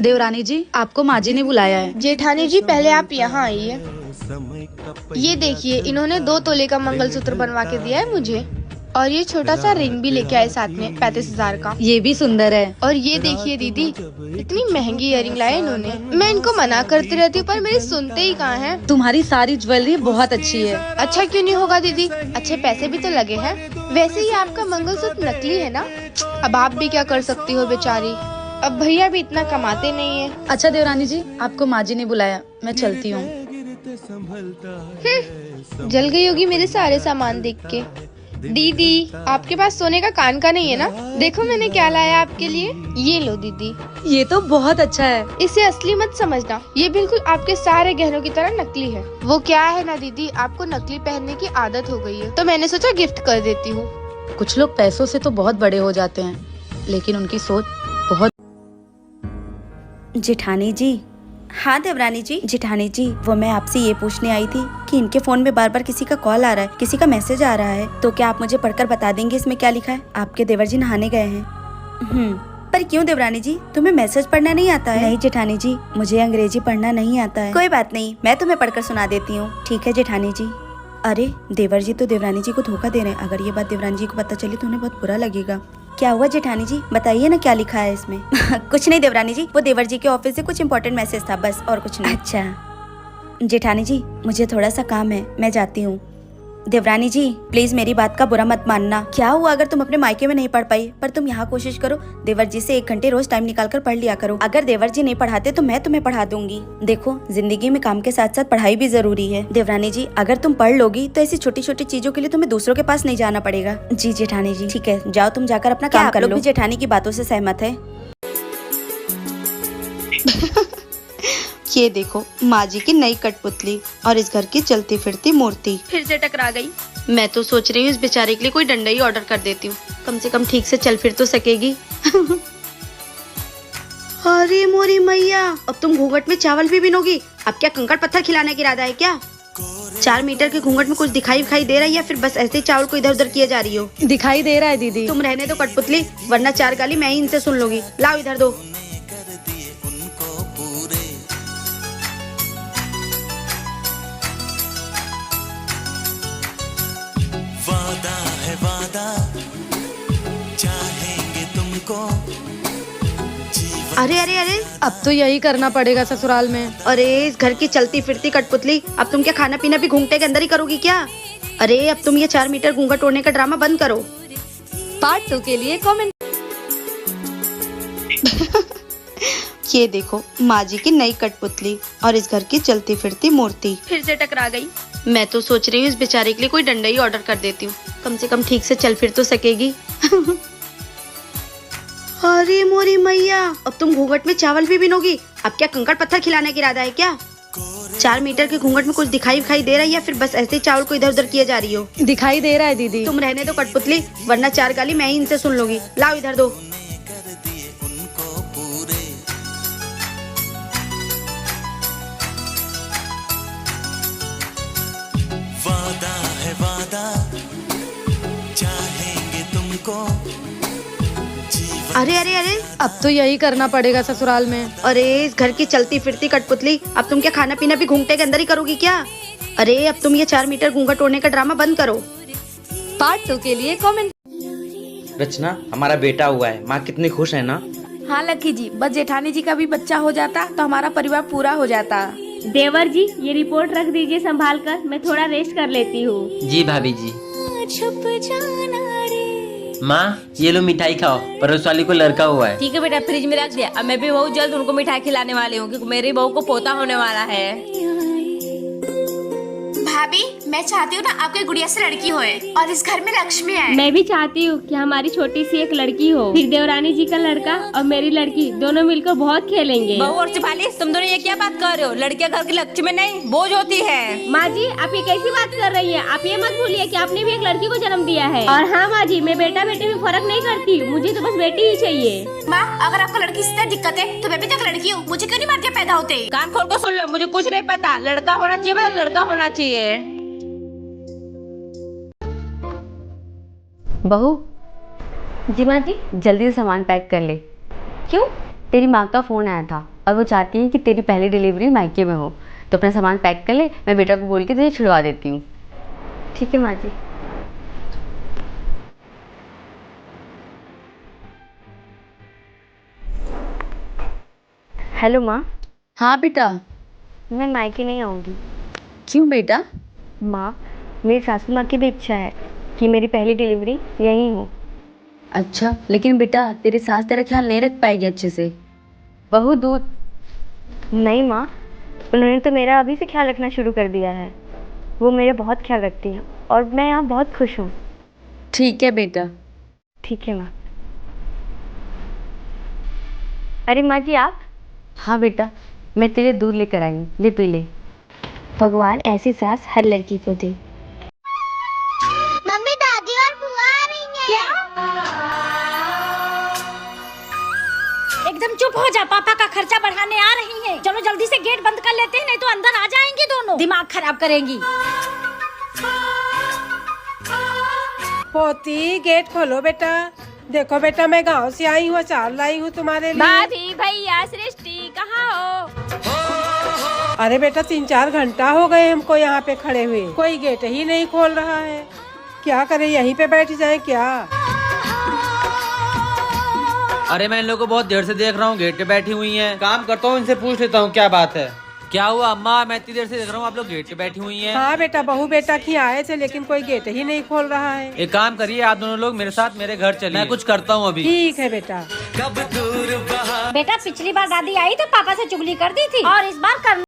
देवरानी जी, आपको माँ जी ने बुलाया है। जेठानी जी, पहले आप यहाँ आइए। ये देखिए, इन्होंने 2 तोले का मंगलसूत्र बनवा के दिया है मुझे, और ये छोटा सा रिंग भी लेके आए साथ में 35,000 का। ये भी सुंदर है। और ये देखिए दीदी, इतनी महंगी इयरिंग लाए इन्होंने। मैं इनको मना करती रहती हूँ पर मेरी सुनते ही कहाँ हैं। तुम्हारी सारी ज्वेलरी बहुत अच्छी है। अच्छा क्यों नहीं होगा दीदी, अच्छे पैसे भी तो लगे हैं। वैसे ही आपका मंगलसूत्र नकली है ना, अब आप भी क्या कर सकती हो बेचारी, अब भैया भी इतना कमाते नहीं है। अच्छा देवरानी जी, आपको माँ जी ने बुलाया, मैं चलती हूँ। जल गई होगी मेरे सारे सामान देख के। दीदी, आपके पास सोने का कान का नहीं है ना? देखो मैंने क्या लाया आपके लिए। ये लो दीदी। ये तो बहुत अच्छा है। इसे असली मत समझना, ये बिल्कुल आपके सारे गहनों की तरह नकली है। वो क्या है ना दीदी, आपको नकली पहनने की आदत हो गई है, तो मैंने सोचा गिफ्ट कर देती हूँ। कुछ लोग पैसों से तो बहुत बड़े हो जाते हैं, लेकिन उनकी सोच बहुत। जेठानी जी। हाँ देवरानी जी। जेठानी जी, वो मैं आपसे ये पूछने आई थी कि इनके फोन में बार बार किसी का कॉल आ रहा है, किसी का मैसेज आ रहा है, तो क्या आप मुझे पढ़कर बता देंगे इसमें क्या लिखा है? आपके देवर जी नहाने गए हैं। पर क्यों देवरानी जी, तुम्हें मैसेज पढ़ना नहीं आता है? नहीं जेठानी जी, मुझे अंग्रेजी पढ़ना नहीं आता है। कोई बात नहीं, मैं तुम्हें पढ़कर सुना देती हूँ। ठीक है जेठानी जी। अरे देवर जी तो देवरानी जी को धोखा दे रहे हैं। अगर ये बात देवरानी जी को पता चली तो उन्हें बहुत बुरा लगेगा। क्या हुआ जेठानी जी, बताइए ना क्या लिखा है इसमें। कुछ नहीं देवरानी जी, वो देवर जी के ऑफिस से कुछ इम्पोर्टेंट मैसेज था, बस और कुछ नहीं। अच्छा जेठानी जी, मुझे थोड़ा सा काम है, मैं जाती हूँ। देवरानी जी प्लीज मेरी बात का बुरा मत मानना। क्या हुआ अगर तुम अपने मायके में नहीं पढ़ पाई, पर तुम यहाँ कोशिश करो, देवर जी से 1 घंटे रोज टाइम निकाल कर पढ़ लिया करो। अगर देवर जी नहीं पढ़ाते तो मैं तुम्हें पढ़ा दूंगी। देखो जिंदगी में काम के साथ साथ पढ़ाई भी जरूरी है। देवरानी जी अगर तुम पढ़ लोगी तो ऐसी छोटी छोटी चीजों के लिए तुम्हें दूसरों के पास नहीं जाना पड़ेगा। जी जेठानी जी। ठीक है, जाओ तुम जाकर अपना काम कर लो। जेठानी की बातों से सहमत है? ये देखो माँ जी की नई कठपुतली और इस घर की चलती फिरती मूर्ति फिर से टकरा गई। मैं तो सोच रही हूँ इस बेचारे के लिए कोई डंडा ही ऑर्डर कर देती हूँ, कम से कम ठीक से चल फिर तो सकेगी। अरे मोरी मैया, अब तुम घूंघट में चावल भी बिनोगी? अब क्या कंकड़ पत्थर खिलाने का इरादा है क्या? 4 मीटर के घूंघट में कुछ दिखाई दे रहा है या फिर बस ऐसे ही चावल को इधर उधर किए जा रही हो? दिखाई दे रहा है दीदी। तुम रहने दो कठपुतली, वरना 4 गाली मैं ही इनसे सुन लूंगी। लाओ इधर दो। वादा है वादा, चाहेंगे तुमको। अरे अरे अरे, अब तो यही करना पड़ेगा ससुराल में। अरे इस घर की चलती फिरती कठपुतली, अब तुम क्या खाना पीना भी घूंघटे के अंदर ही करोगी क्या? अरे अब तुम ये 4 मीटर घूंघट ओढ़ने का ड्रामा बंद करो। पार्ट 2 के लिए कमेंट। ये देखो माँ जी की नई कठपुतली और इस घर की चलती फिरती मूर्ति फिर से टकरा गई। मैं तो सोच रही हूँ इस बेचारे के लिए कोई डंडा ही ऑर्डर कर देती हूँ, कम से कम ठीक से चल फिर तो सकेगी। अरे मोरी मैया, अब तुम घूंघट में चावल भी बिनोगी? अब क्या कंकड़ पत्थर खिलाने का इरादा है क्या? 4 मीटर के घूंघट में कुछ दिखाई दे रहा है या फिर बस ऐसे ही चावल को इधर उधर किए जा रही हो? दिखाई दे रहा है दीदी। तुम रहने दो कठपुतली, वरना 4 गाली मैं ही इनसे सुन लूंगी। लाओ इधर दो। वादा है वादा, चाहेंगे तुमको। अरे अरे अरे, अब तो यही करना पड़ेगा ससुराल में। अरे इस घर की चलती फिरती कठपुतली, अब तुम क्या खाना पीना भी घूंघटे के अंदर ही करोगी क्या? अरे अब तुम ये 4 मीटर घूंघट ओढ़ने का ड्रामा बंद करो। पार्ट 2 के लिए कमेंट। रचना, हमारा बेटा हुआ है, माँ कितनी खुश है ना? हाँ लकी जी, बस जेठानी जी का भी बच्चा हो जाता तो हमारा परिवार पूरा हो जाता। देवर जी ये रिपोर्ट रख दीजिए संभाल कर, मैं थोड़ा रेस्ट कर लेती हूँ। जी भाभी जी। माँ ये लो मिठाई खाओ, पड़ोस वाली को लड़का हुआ है। ठीक है बेटा, फ्रिज में रख दिया। अब मैं भी बहुत जल्द उनको मिठाई खिलाने वाली हूँ क्योंकि मेरी बहू को पोता होने वाला है। भाभी, मैं चाहती हूँ ना आपके गुड़िया से लड़की होए और इस घर में लक्ष्मी आए। मैं भी चाहती हूँ कि हमारी छोटी सी एक लड़की हो, फिर देवरानी जी का लड़का और मेरी लड़की दोनों मिलकर बहुत खेलेंगे। बहू और शिफाली, तुम दोनों ये क्या बात कर रहे हो? लड़कियां घर की लक्ष्मी नहीं बोझ होती है। माँ जी आप ये कैसी बात कर रही हैं? आप ये मत भूलिए कि आपने भी एक लड़की को जन्म दिया है। और हाँ माँ जी, मैं बेटा बेटे में फर्क नहीं करती, मुझे तो बस बेटी ही चाहिए। माँ, अगर आपको लड़की से दिक्कत है तो मैं भी तो एक लड़की हूँ, मुझे क्यों नहीं मार पैदा होते? कान खोल कर सुन लो, मुझे कुछ नहीं पता। लड़का होना चाहिए, मतलब लड़का होना चाहिए। बहू। जी माँ जी। जल्दी से सामान पैक कर ले। क्यों? तेरी माँ का फ़ोन आया था और वो चाहती है कि तेरी पहली डिलीवरी मायके में हो, तो अपना सामान पैक कर ले, मैं बेटा को बोल के तुझे छुड़वा देती हूँ। ठीक है माँ जी। हेलो माँ। हाँ बेटा। मैं मायके नहीं आऊँगी। क्यों बेटा? माँ, मेरी सासू माँ की भी इच्छा है कि मेरी पहली डिलीवरी यहीं हो। अच्छा, लेकिन बेटा तेरी सास तेरा ख्याल नहीं रख पाएगी अच्छे से। बहुत दूर। नहीं माँ, उन्होंने तो मेरा अभी से ख्याल रखना शुरू कर दिया है। वो मेरा बहुत ख्याल रखती हैं और मैं यहाँ बहुत खुश हूँ। ठीक है बेटा। ठीक है माँ। अरे माँ जी आप? हाँ बेटा, मैं तेरे दूध लेकर आई हूँ, ले पी ले। भगवान ऐसी सास हर लड़की को दे। मम्मी, दादी और बुआ आ रही हैं। एकदम चुप हो जा, पापा का खर्चा बढ़ाने आ रही हैं। चलो जल्दी से गेट बंद कर लेते हैं, नहीं तो अंदर आ जाएंगी दोनों, दिमाग खराब करेंगी। पोती, गेट खोलो बेटा। देखो बेटा, मैं गांव से आई हूँ, अचार लाई हूँ तुम्हारे लिए। भाभी, भैया, सृष्टि कहाँ हो? अरे बेटा, 3-4 घंटा हो गए हमको यहाँ पे खड़े हुए, कोई गेट ही नहीं खोल रहा है। क्या करे, यहीं पे बैठ जाए क्या? अरे मैं इन लोगों को बहुत देर से देख रहा हूँ, गेट पे बैठी हुई हैं। काम करता हूँ, इनसे पूछ लेता हूँ क्या बात है। क्या हुआ अम्मा, मैं इतनी देर से देख रहा हूँ आप लोग गेट पे बैठी हुई हैं। हाँ बेटा, बहू बेटा की आए थे, लेकिन कोई गेट ही नहीं खोल रहा है। एक काम करिए, आप दोनों लोग मेरे साथ मेरे घर चलिए, मैं कुछ करता हूँ अभी। ठीक है बेटा। कब दूर बहा बेटा, पिछली बार दादी आई तो पापा से चुगली कर दी थी, और इस बार कर।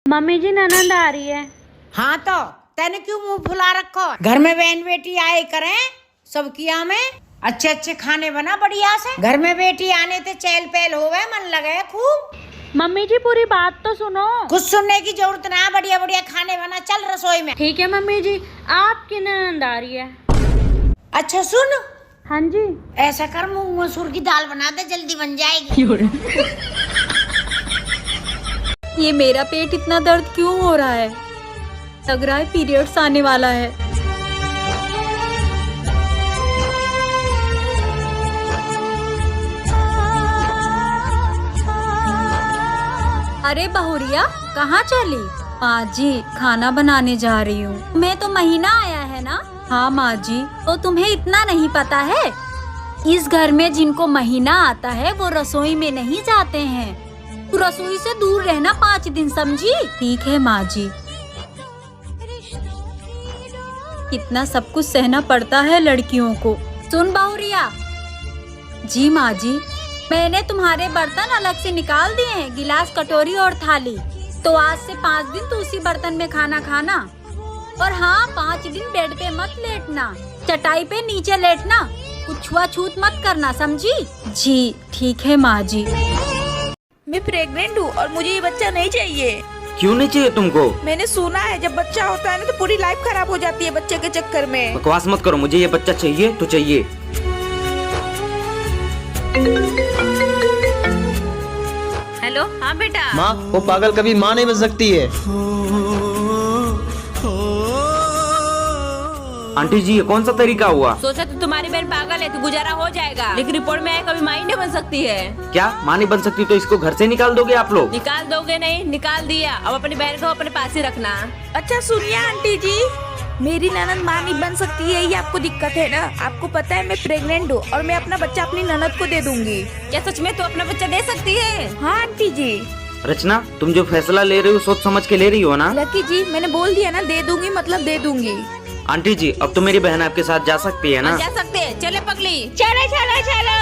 मम्मी जी, ननद आ रही है। हाँ तो तेने क्यों मुंह फुला रखो? घर में बहन बेटी आए करें, सब किया में अच्छे अच्छे खाने बना बढ़िया से। घर में बेटी आने ते चहल पहल होवे, मन लगे खूब। मम्मी जी, पूरी बात तो सुनो। कुछ सुनने की जरूरत ना, बढ़िया बढ़िया खाने बना, चल रसोई में। ठीक है मम्मी जी, आपकी ननद आ रही है। अच्छा सुन। हाँ जी। ऐसा कर, मूंग मसूर की दाल बना दे, जल्दी बन जाएगी। ये मेरा पेट इतना दर्द क्यों हो रहा है? लग रहा है पीरियड्स आने वाला है। अरे बहुरिया, कहाँ चली? माँ जी, खाना बनाने जा रही हूँ। मैं तो महीना आया है ना? हाँ माँ जी। तो तुम्हें इतना नहीं पता है? इस घर में जिनको महीना आता है वो रसोई में नहीं जाते हैं। तू रसोई से दूर रहना 5 दिन, समझी? ठीक है माँ जी। कितना सब कुछ सहना पड़ता है लड़कियों को। सुन बहुरिया। जी माँ जी। मैंने तुम्हारे बर्तन अलग से निकाल दिए हैं, गिलास, कटोरी और थाली। तो आज से 5 दिन तो उसी बर्तन में खाना खाना। और हाँ, 5 दिन बेड पे मत लेटना, चटाई पे नीचे लेटना, कुछ छुआछूत मत करना, समझी? जी ठीक है माँ जी। मैं प्रेग्नेंट हूँ और मुझे ये बच्चा नहीं चाहिए। क्यों नहीं चाहिए तुमको? मैंने सुना है जब बच्चा होता है ना तो पूरी लाइफ खराब हो जाती है बच्चे के चक्कर में। बकवास मत करो, मुझे ये बच्चा चाहिए तो चाहिए। हेलो। हाँ बेटा। माँ, वो पागल कभी माँ नहीं बन सकती है। आंटी जी, ये कौन सा तरीका हुआ? सोचा तो तुम्हारी बहन पागल है तो गुजारा हो जाएगा, लेकिन रिपोर्ट में आया कभी माँ ही नहीं बन सकती है। क्या माँ नहीं बन सकती तो इसको घर से निकाल दोगे आप लोग? निकाल दोगे नहीं, निकाल दिया। अब अपनी बहन को अपने पास ही रखना। अच्छा सुनिए आंटी जी, मेरी ननद माँ नहीं बन सकती है, ये आपको दिक्कत है ना? आपको पता है मैं प्रेग्नेंट हूँ और मैं अपना बच्चा अपनी ननद को दे दूंगी। क्या सच में तू अपना बच्चा दे सकती है? हाँ आंटी जी। रचना, तुम जो फैसला ले रही हो सोच समझ के ले रही हो ना? लकी जी, मैंने बोल दिया ना, दे दूंगी मतलब दे दूंगी। आंटी जी अब तो मेरी बहन आपके साथ जा सकती है ना? जा सकते हैं, चले पगली। चलो चलो चलो।